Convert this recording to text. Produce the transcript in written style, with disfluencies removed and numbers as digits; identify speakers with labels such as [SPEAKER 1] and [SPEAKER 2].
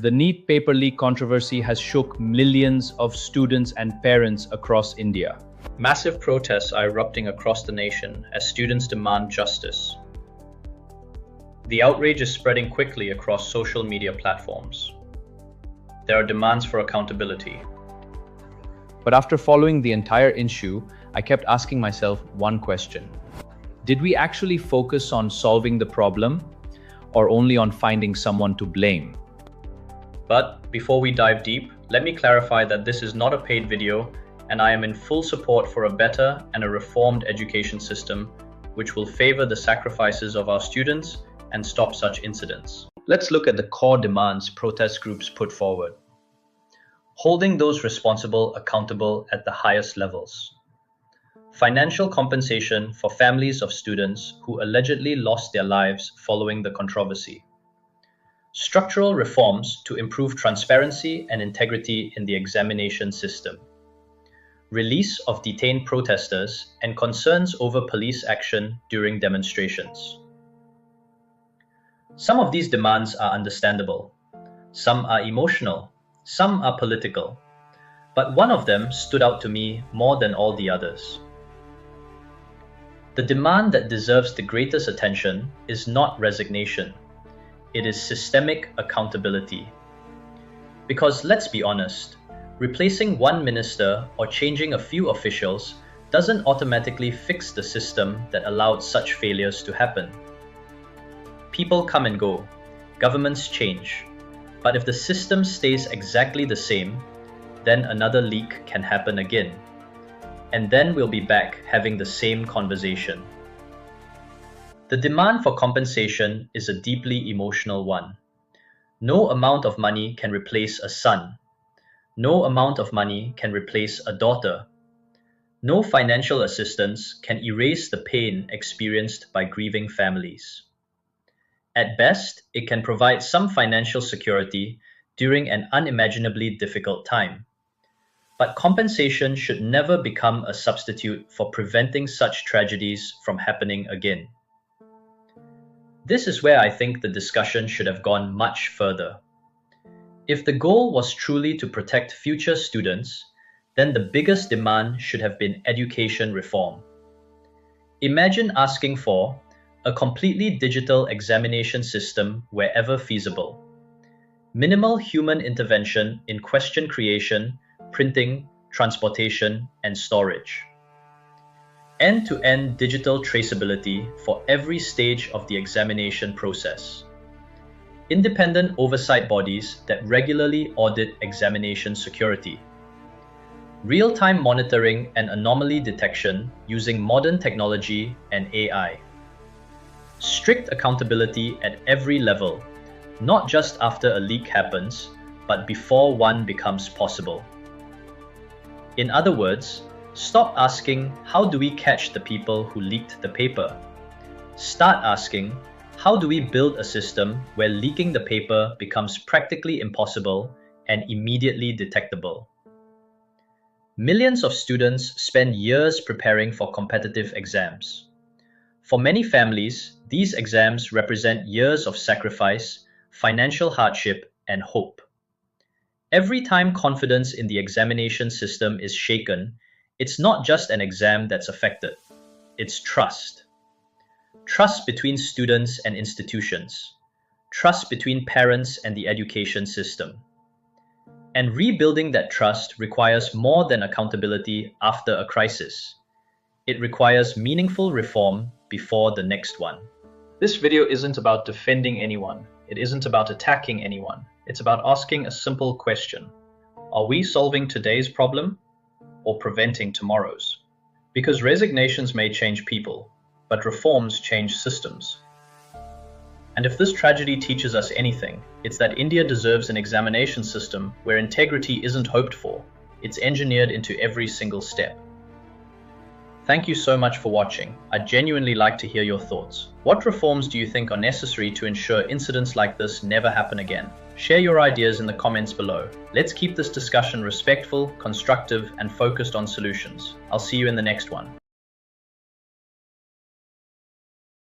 [SPEAKER 1] The NEET paper leak controversy has shook millions of students and parents across India.
[SPEAKER 2] Massive protests are erupting across the nation as students demand justice. The outrage is spreading quickly across social media platforms. There are demands for accountability.
[SPEAKER 1] But after following the entire issue, I kept asking myself one question. Did we actually focus on solving the problem or only on finding someone to blame?
[SPEAKER 2] But before we dive deep, let me clarify that this is not a paid video, and I am in full support for a better and a reformed education system which will favor the sacrifices of our students and stop such incidents. Let's look at the core demands protest groups put forward. Holding those responsible accountable at the highest levels. Financial compensation for families of students who allegedly lost their lives following the controversy. Structural reforms to improve transparency and integrity in the examination system. Release of detained protesters and concerns over police action during demonstrations. Some of these demands are understandable. Some are emotional. Some are political. But one of them stood out to me more than all the others. The demand that deserves the greatest attention is not resignation. It is systemic accountability. Because let's be honest, replacing one minister or changing a few officials doesn't automatically fix the system that allowed such failures to happen. People come and go, governments change, but if the system stays exactly the same, then another leak can happen again. And then we'll be back having the same conversation. The demand for compensation is a deeply emotional one. No amount of money can replace a son. No amount of money can replace a daughter. No financial assistance can erase the pain experienced by grieving families. At best, it can provide some financial security during an unimaginably difficult time. But compensation should never become a substitute for preventing such tragedies from happening again. This is where I think the discussion should have gone much further. If the goal was truly to protect future students, then the biggest demand should have been education reform. Imagine asking for a completely digital examination system wherever feasible. Minimal human intervention in question creation, printing, transportation, and storage. End-to-end digital traceability for every stage of the examination process. Independent oversight bodies that regularly audit examination security. Real-time monitoring and anomaly detection using modern technology and AI. Strict accountability at every level, not just after a leak happens, but before one becomes possible. In other words, stop asking, how do we catch the people who leaked the paper? Start asking, how do we build a system where leaking the paper becomes practically impossible and immediately detectable? Millions of students spend years preparing for competitive exams. For many families, these exams represent years of sacrifice, financial hardship, and hope. Every time confidence in the examination system is shaken, it's not just an exam that's affected, it's trust. Trust between students and institutions. Trust between parents and the education system. And rebuilding that trust requires more than accountability after a crisis. It requires meaningful reform before the next one. This video isn't about defending anyone. It isn't about attacking anyone. It's about asking a simple question. Are we solving today's problem or preventing tomorrow's? Because resignations may change people, but reforms change systems. And if this tragedy teaches us anything, it's that India deserves an examination system where integrity isn't hoped for, it's engineered into every single step. Thank you so much for watching. I'd genuinely like to hear your thoughts. What reforms do you think are necessary to ensure incidents like this never happen again? Share your ideas in the comments below. Let's keep this discussion respectful, constructive, and focused on solutions. I'll see you in the next one.